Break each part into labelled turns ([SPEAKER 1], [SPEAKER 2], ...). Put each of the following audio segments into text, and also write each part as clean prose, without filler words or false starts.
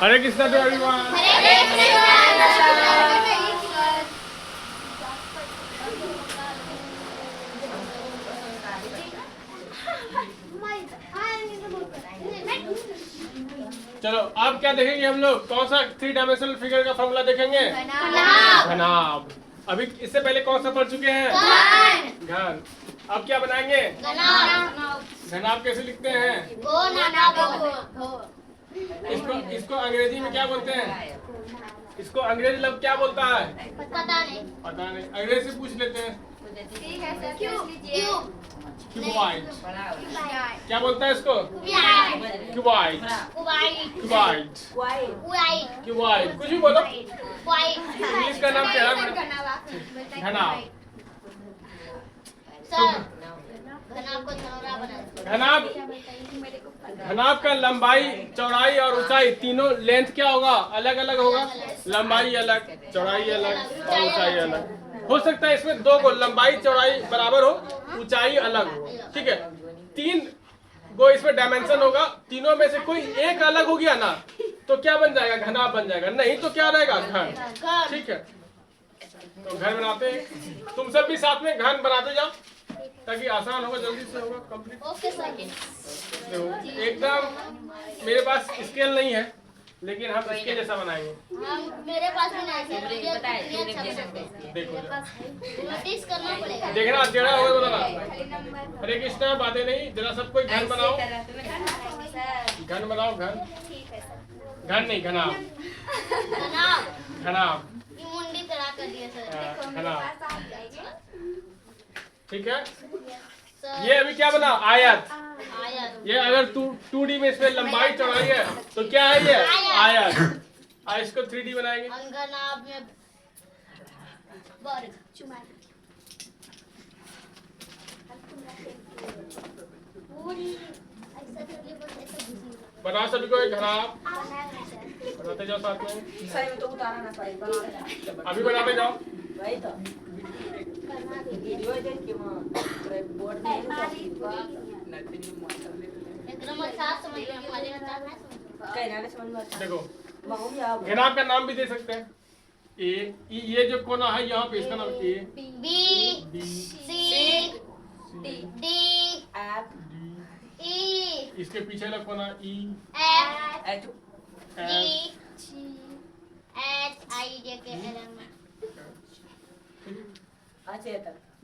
[SPEAKER 1] Hare Krishna to everyone. चलो अब क्या देखेंगे हम लोग? कौन सा 3 डायमेंशनल फिगर का फॉर्मूला देखेंगे? घनाभ। अभी इससे पहले कौन सा पढ़ चुके हैं? घन। अब क्या बनाएंगे? घनाभ कैसे लिखते हैं? इसको अंग्रेजी में क्या बोलते हैं? इसको अंग्रेजी लफ्ज क्या बोलता है? पता नहीं। अंग्रेजी से पूछ लेते हैं। क्यूबॉइड। क्या बोलता है इसको? क्यूबॉइड। कुछ भी बोलो। इंग्लिश का नाम क्या है? घनाभ। घनाभ का लंबाई, चौड़ाई और ऊंचाई तीनों लेंथ क्या होगा? अलग अलग होगा। लंबाई अलग, चौड़ाई अलग और ऊंचाई अलग। हो सकता है इसमें दो को लंबाई चौड़ाई बराबर हो, ऊंचाई अलग हो। ठीक है, 3 गो इसमें डायमेंशन होगा। तीनों में से कोई एक अलग हो गया ना तो क्या बन जाएगा? घनाभ बन जाएगा। नहीं तो क्या रहेगा? घन। ठीक है, तो घन बनाते हैं। तुम सब भी साथ में घन बनाते जाओ ताकि आसान होगा, जल्दी से होगा कंप्लीट। Okay sir. एकदम मेरे पास स्केल नहीं है लेकिन हम इसके जैसा बनाएंगे।
[SPEAKER 2] मेरे पास भी नहीं है,
[SPEAKER 1] देखो
[SPEAKER 2] नोटिस करना पड़ेगा।
[SPEAKER 1] देखना टेढ़ा होगा बोलना। हरे कृष्णा बातें नहीं, जरा सब कोई घन बनाओ। घन बनाओ। घन नहीं, घनाभ।
[SPEAKER 2] मुंडी चढ़ा कर दिया सर।
[SPEAKER 1] घनाभ। ठीक है, ये अभी क्या बना? आयत। ये अगर 2D में इसमें लंबाई चौड़ाई है तो क्या है ये? आयत। आज इसको 3D बनाएंगे। बना सभी को एक घनाभ। बनाते जाओ साथ में। अभी बनाते जाओ। देखो, घनाभ का नाम भी दे सकते हैं। ए, ये जो कोना है यहाँ पे, इसका नाम ए, बी, सी, डी, एफ, ई। इसके पीछे वाला कोना ई, एफ, जी, एच, आई, जे, के, एल, एम।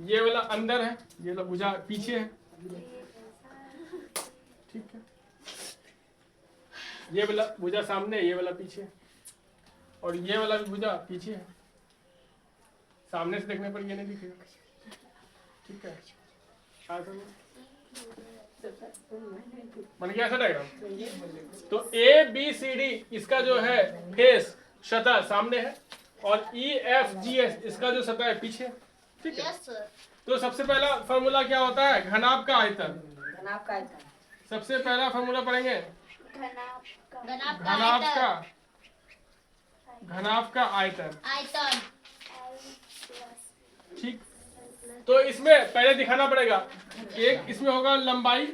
[SPEAKER 1] ये वाला अंदर है, ये वाला भुजा पीछे है। ठीक है, ये वाला भुजा सामने, ये वाला पीछे, और ये वाला भी भुजा पीछे है। सामने से देखने पर ये नहीं दिखेगा। ठीक है, बन गया ऐसा डायग्राम। तो ए बी सी डी इसका जो है फेस, सतह सामने है, और ई एफ जी एच इसका जो सतह है पीछे। ठीक है, तो सबसे पहला फॉर्मूला क्या होता है? घनाभ का आयतन। सबसे पहला फॉर्मूला पढ़ेंगे घनाभ का आयतन। ठीक, तो इसमें पहले दिखाना पड़ेगा। एक इसमें होगा लंबाई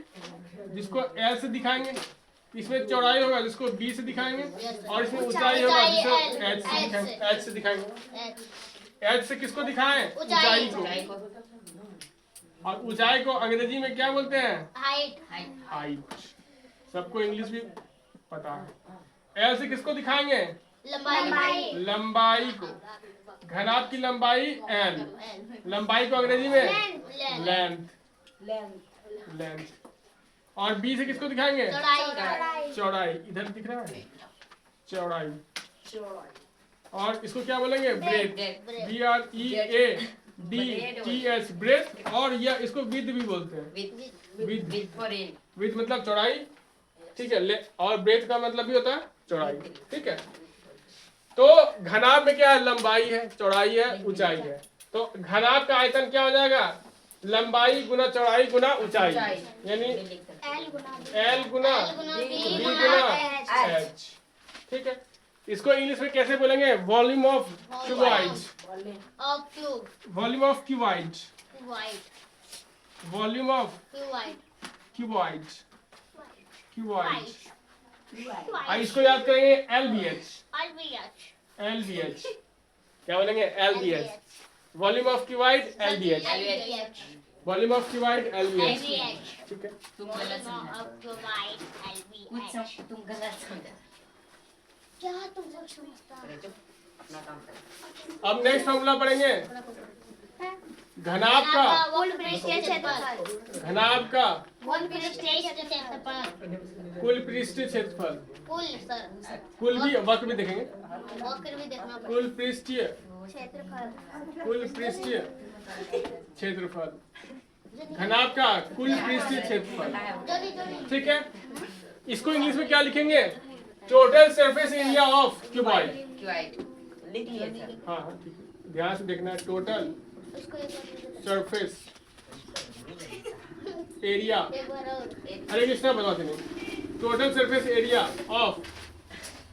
[SPEAKER 1] जिसको एल से दिखाएंगे, इसमें चौड़ाई होगा जिसको बी से दिखाएंगे, और इसमें ऊंचाई होगा जिसको एच से दिखाएंगे। एच से किसको दिखाएं? ऊंचाई को। और ऊंचाई को अंग्रेजी में क्या बोलते हैं? हाइट। सबको इंग्लिश भी पता है। एल से किसको दिखाएंगे? लंबाई को। घनाभ की लंबाई एल, लंबाई को अंग्रेजी में लेंथ। और बी से किसको दिखाएंगे? चौड़ाई। इधर दिख रहा है चौड़ाई। और इसको क्या बोलेंगे? ब्रेथ। BREADTH breadth. और यह इसको विड्थ भी बोलते हैं। विड्थ मतलब चौड़ाई। ठीक है, और ब्रेथ का मतलब भी होता है चौड़ाई। ठीक है, तो घनाभ में क्या है? लंबाई है, चौड़ाई है, ऊंचाई है। तो घनाभ का आयतन क्या हो जाएगा? लंबाई गुना चौड़ाई गुना ऊंचाई, यानी L गुना B गुना H। ठीक है, इसको इंग्लिश में कैसे बोलेंगे? Volume of cuboid. Volume of cuboid. Volume of cuboid. इसको याद करेंगे LBH।
[SPEAKER 2] LBH
[SPEAKER 1] LBH क्या बोलेंगे? LBH volume of cuboid LBH।
[SPEAKER 2] LBH
[SPEAKER 1] volume of cuboid LBH।
[SPEAKER 2] LBH
[SPEAKER 1] ठीक है।
[SPEAKER 3] तुम गलत समझा, कुछ
[SPEAKER 2] LBH
[SPEAKER 3] तुम गलत समझा।
[SPEAKER 2] क्या तुम लोग समझता
[SPEAKER 3] अरे चुप, अपना काम करो।
[SPEAKER 1] अब नेक्स्ट फॉर्मूला पढ़ेंगे घनाभ का।
[SPEAKER 2] कुल पृष्ठीय क्षेत्रफल
[SPEAKER 1] घनाभ का
[SPEAKER 2] कुल पृष्ठीय क्षेत्रफल
[SPEAKER 1] कुल पृष्ठीय क्षेत्रफल।
[SPEAKER 2] कुल सर
[SPEAKER 1] कुल भी वक्र भी देखेंगे।
[SPEAKER 2] वक्र भी देखना पड़ेगा
[SPEAKER 1] कुल पृष्ठीय
[SPEAKER 2] क्षेत्रफल
[SPEAKER 1] कुल पृष्ठीय क्षेत्रफल। घनाभ का कुल पृष्ठीय क्षेत्रफल।
[SPEAKER 2] जल्दी जल्दी
[SPEAKER 1] ठीक है। इसको इंग्लिश में क्या लिखेंगे? Total surface area of cuboid.
[SPEAKER 3] Cuboid लिख लिए सर।
[SPEAKER 1] हाँ हाँ ठीक है, ध्यान से देखना। टोटल
[SPEAKER 2] उसको एक बार
[SPEAKER 1] सरफेस एरिया।
[SPEAKER 2] एक बार और
[SPEAKER 1] हरे कृष्णा बताते नहीं। Total surface area of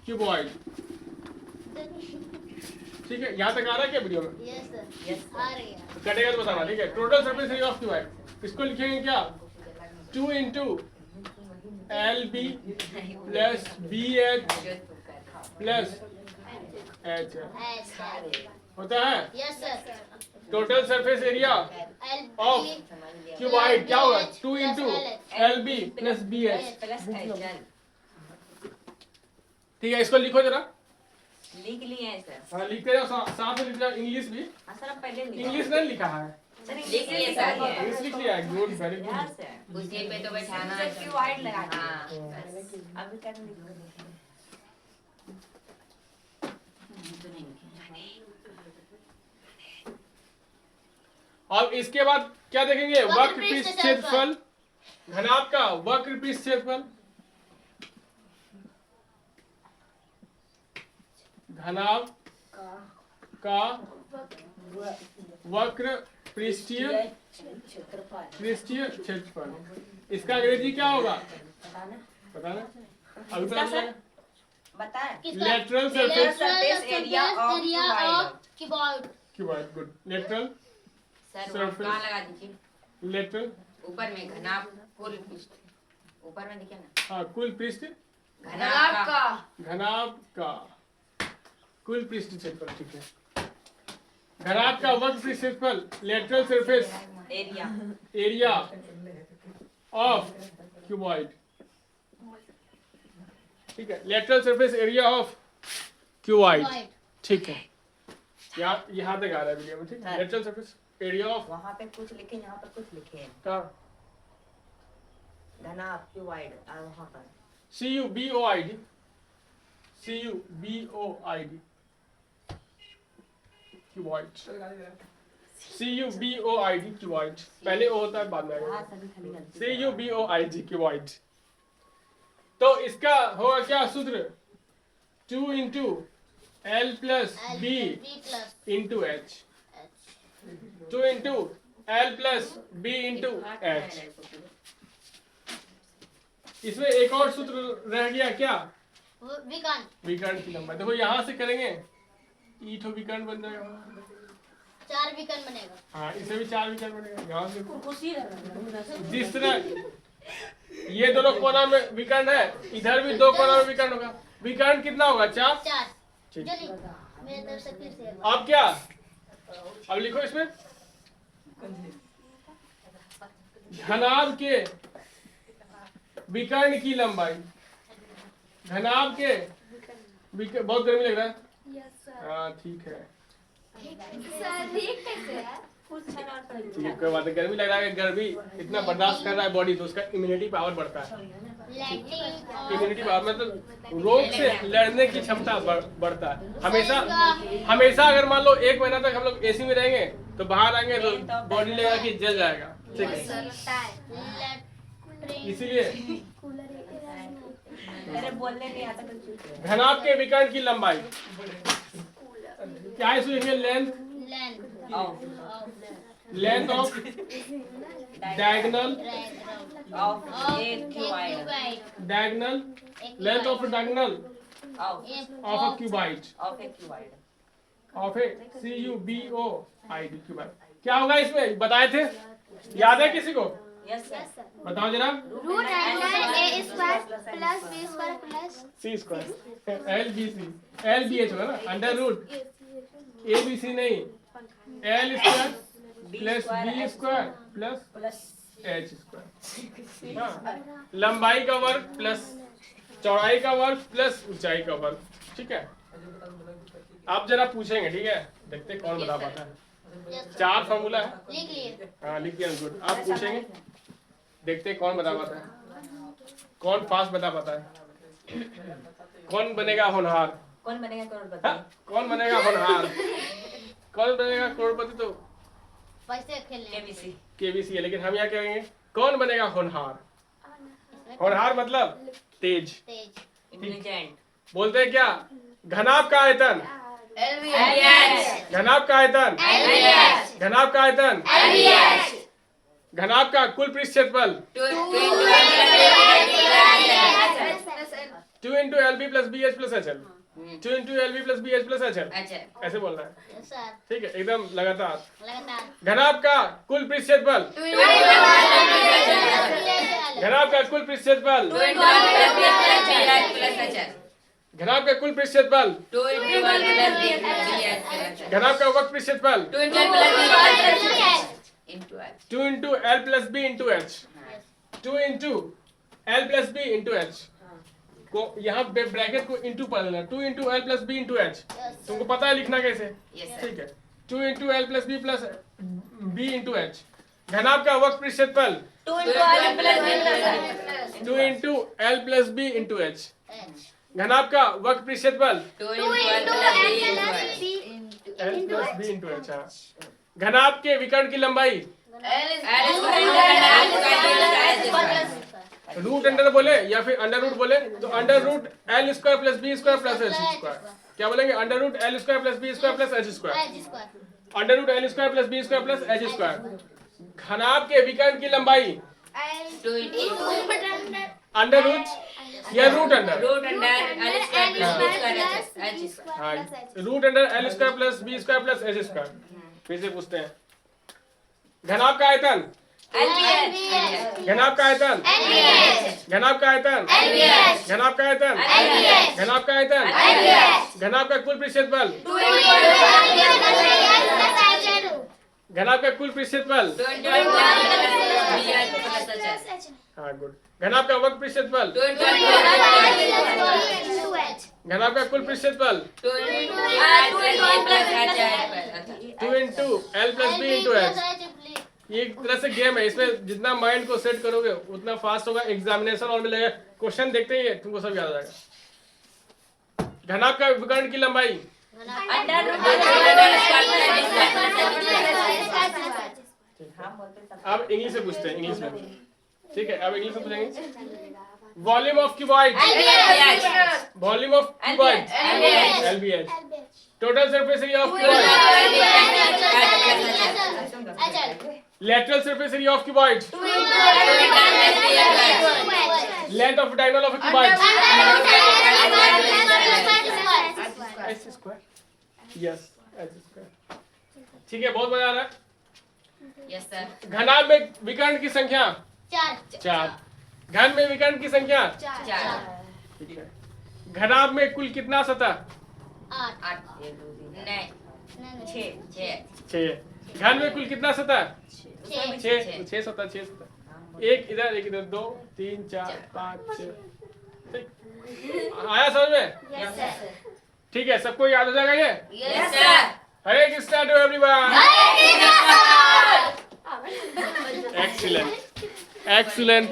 [SPEAKER 1] cuboid. ठीक है, यहाँ तक आ रहा है क्या वीडियो में?
[SPEAKER 2] यस सर
[SPEAKER 3] यस
[SPEAKER 2] आ रही है
[SPEAKER 1] कटेगा तो बताना। ठीक है, total surface area of cuboid. इसको लिखेंगे क्या? 2 into LB plus BH plus H होता है।
[SPEAKER 2] Yes sir
[SPEAKER 1] total surface area of
[SPEAKER 2] LB
[SPEAKER 1] cuboid क्या होगा? 2 into LB plus BH।
[SPEAKER 3] Plus HL
[SPEAKER 1] ठीक है, इसको लिखो जरा।
[SPEAKER 3] लिख लिए हैं सर।
[SPEAKER 1] हाँ लिखते जाओ, साथ में लिख जाओ इंग्लिश भी।
[SPEAKER 3] हाँ सर, अब पहले
[SPEAKER 1] इंग्लिश नहीं लिखा है,
[SPEAKER 3] सर लिख लिए सर।
[SPEAKER 1] इंग्लिश लिख लिया है। Good, very good.
[SPEAKER 3] यार सर, कुर्सी पे तो बैठाना है। क्यूबाइड लगा दिया। हाँ बस, अभी तक नहीं।
[SPEAKER 1] अब इसके बाद क्या देखेंगे?
[SPEAKER 2] वक्र
[SPEAKER 1] वक्र
[SPEAKER 2] पृष्ठ
[SPEAKER 1] पृष्ठ क्षेत्रफल। घनाभ का वक्र पृष्ठ क्षेत्रफल। घनाभ का वक्र पृष्ठीय क्षेत्रफल। इसका अंग्रेजी क्या होगा? पता ना, अभी पता चलेगा।
[SPEAKER 3] बताएं।
[SPEAKER 1] Lateral surface
[SPEAKER 3] surface area of
[SPEAKER 2] cuboid
[SPEAKER 1] cuboid. Good. Lateral
[SPEAKER 3] sir
[SPEAKER 1] Surface.
[SPEAKER 3] कहाँ लगा दीजिए?
[SPEAKER 1] लेटरल
[SPEAKER 3] ऊपर में घनाभ कुल पृष्ठ। ऊपर में देखिए ना,
[SPEAKER 1] हाँ कुल पृष्ठ
[SPEAKER 3] घनाभ का
[SPEAKER 1] घनाभ का कुल पृष्ठ क्षेत्रफल। ठीक है, घनाभ का वक्र पृष्ठ क्षेत्रफल lateral surface
[SPEAKER 3] area
[SPEAKER 1] area of cuboid. ठीक है, lateral surface area of cuboid. ठीक है, यहाँ तक आ रहा है वीडियो में। ठीक है, लेटरल सरफेस एरिया ऑफ
[SPEAKER 3] वहाँ पे कुछ लिखे, यहाँ पर कुछ लिखे हैं।
[SPEAKER 1] का
[SPEAKER 3] घनाभ क्यूबाइड और वहाँ पर
[SPEAKER 1] CUBOID CUBOID cuboid. CUBOID cuboid. पहले O होता है, बाद में आएगा।
[SPEAKER 3] हाँ सभी खाली गलती।
[SPEAKER 1] CUBOID cuboid. तो इसका होगा क्या सूत्र? 2 into L plus B
[SPEAKER 2] plus
[SPEAKER 1] into H। 2 into L plus B into H। इसमें एक और सूत्र रह गया क्या?
[SPEAKER 2] विकर्ण
[SPEAKER 1] विकर्ण की लंबाई। देखो यहाँ से करेंगे, ई ठो विकर्ण बन जाएगा।
[SPEAKER 2] 4 विकर्ण बनेगा।
[SPEAKER 1] हाँ, इसे भी 4 विकर्ण बनेगा। यहाँ से जिस तरह ये दोनों कोना में विकर्ण है, इधर भी 2 कोना में विकर्ण होगा। विकर्ण कितना होगा? 4।
[SPEAKER 2] 4
[SPEAKER 1] ठीक।
[SPEAKER 2] जल्दी मेरे तरफ से फिर से
[SPEAKER 1] अब क्या? अब लिखो इसमें घनाभ के विकर्ण की लंबाई। घनाभ के बहुत गर्मी लग रहा है। हाँ ठीक है, ठीक है, कोई बात नहीं। गर्मी लग रहा है, गर्मी इतना बर्दाश्त कर रहा है बॉडी, तो उसका इम्यूनिटी पावर बढ़ता है। इम्यूनिटी पावर मतलब रोग से लड़ने की क्षमता बढ़ता है। हमेशा हमेशा अगर मान लो 1 महीना तक हम लोग AC में रहेंगे, तो बाहर आएंगे तो बॉडी लगेगा कि जल जाएगा। ठीक है, इसीलिए
[SPEAKER 3] मेरे बोलने नहीं आता कुछ।
[SPEAKER 1] घनाभ के विकर्ण की लंबाई क्या है? इसमें length length of diagonal
[SPEAKER 3] of एक cuboid
[SPEAKER 1] diagonal length of diagonal
[SPEAKER 3] of
[SPEAKER 1] of a cuboid
[SPEAKER 3] of एक cuboid
[SPEAKER 1] of a CUBOID cuboid. क्या होगा इसमें? बताए थे, याद है किसी को?
[SPEAKER 3] Yes, sir.
[SPEAKER 1] बताओ जरा।
[SPEAKER 2] Root under a square plus b square plus
[SPEAKER 1] c square l b c l b h होगा ना, under root a b c नहीं, l square plus b square plus h square. हाँ, लंबाई का वर्ग plus चौड़ाई का वर्ग प्लस ऊंचाई का वर्ग। ठीक है, आप जरा पूछेंगे, ठीक है, देखते हैं कौन बता पाता है। 4 फॉर्मूला है,
[SPEAKER 2] लिख लिए।
[SPEAKER 1] हाँ लिख दिया, गुड। आप पूछेंगे, देखते हैं कौन बता पाता है, कौन फास्ट बता पाता है, कौन बनेगा होनहार।
[SPEAKER 3] कौन बनेगा करोड़पति?
[SPEAKER 1] हाँ, कौन बनेगा होनहार, कौन बनेगा करोड़पति तो
[SPEAKER 2] पैसे खेलने
[SPEAKER 3] केबीसी।
[SPEAKER 1] केबीसी है, लेकिन हम यहाँ कहेंगे कौन बनेगा होनहार। होनहार मतलब तेज।
[SPEAKER 2] तेज।
[SPEAKER 3] इंटेलिजेंट।
[SPEAKER 1] बोलते हैं क्या, घनाभ का आयतन,
[SPEAKER 3] एलवीएच।
[SPEAKER 1] घनाभ का आयतन,
[SPEAKER 3] एलवीएच।
[SPEAKER 1] घनाभ का आयतन,
[SPEAKER 3] एलवीएच।
[SPEAKER 1] घनाभ का कुल पृष्ठ क्षेत्रफल 2 into LB plus BH plus HL, 2 into LB plus BH plus HL,
[SPEAKER 3] अच्छा।
[SPEAKER 1] ऐसे बोलना है।
[SPEAKER 2] Yes sir.
[SPEAKER 1] ठीक है, एकदम लगातार।
[SPEAKER 2] लगातार।
[SPEAKER 1] घनाभ का कुल पृष्ठ क्षेत्रफल, घनाभ का कुल पृष्ठ क्षेत्रफल, घनाभ का कुल पृष्ठ क्षेत्रफल, घनाभ का वक्र पृष्ठ क्षेत्रफल 2 into L plus B into H, 2 into L plus B into H को यहाँ ब्रैकेट को इंटू पढ़ लेना, 2 into L plus B into H। तुमको पता है लिखना कैसे? ठीक है, 2 into L plus B plus B into H। घनाभ का वक्र पृष्ठ क्षेत्रफल 2 into L plus B into H। घनाभ का वक्र पृष्ठ क्षेत्रफल L plus B into H। हाँ, घनाभ के विकर्ण की लंबाई रूट अंडर बोले या फिर अंडर रूट बोले तो under root L square plus b square plus h square. क्या बोलेंगे? Under root L square plus b square plus h square. Under root L square plus b square plus h square. घनाभ के विकर्ण की लंबाई under root या root under, हाँ root under L square plus b square plus h square. फिर से पूछते हैं, घनाभ का आयतन, घनाभ का आयतन, घनाभ का आयतन, घनाभ का आयतन, घनाभ का आयतन, घनाभ का कुल पृष्ठ क्षेत्रफल, घनाभ का कुल पृष्ठ क्षेत्रफल, हाँ गुड। घनाभ का वक्र पृष्ठ क्षेत्रफल, घनाभ का कुल पृष्ठ क्षेत्रफल 2 into L plus B into H। ये एक तरह से गेम है, इसमें जितना माइंड को सेट करोगे उतना फास्ट होगा, एग्जामिनेशन और मिलेगा। क्वेश्चन देखते ही तुमको सब याद आ जाएगा। घनाभ का विकर्ण की लंबाई अब इंग्लिश से पूछते हैं, इंग्लिश में। ठीक है, अब इंग्लिश में पूछेंगे। Volume of cuboid, volume of cuboid LBH। Total surface area of cuboid, lateral surface area of cuboid, length of diagonal of a cuboid, h square, yes h square। ठीक है, बहुत मजा आ रहा है।
[SPEAKER 3] Yes sir.
[SPEAKER 1] घनाभ में विकर्ण की संख्या
[SPEAKER 2] 4।
[SPEAKER 1] घन में विकर्ण की संख्या
[SPEAKER 3] 4।
[SPEAKER 1] ठीक है। घनाभ में कुल कितना सतह?
[SPEAKER 3] 8 नहीं 6
[SPEAKER 1] घन में कुल कितना सतह?
[SPEAKER 3] 6
[SPEAKER 1] 6 सतह, 6 सतह। एक इधर 2 3 4 5 6। ठीक, आया समझ में?
[SPEAKER 3] Yes sir.
[SPEAKER 1] ठीक है, सबको याद हो जाएगा ये?
[SPEAKER 3] Yes sir.
[SPEAKER 1] Hare Krishna to everyone. Excellent excellent.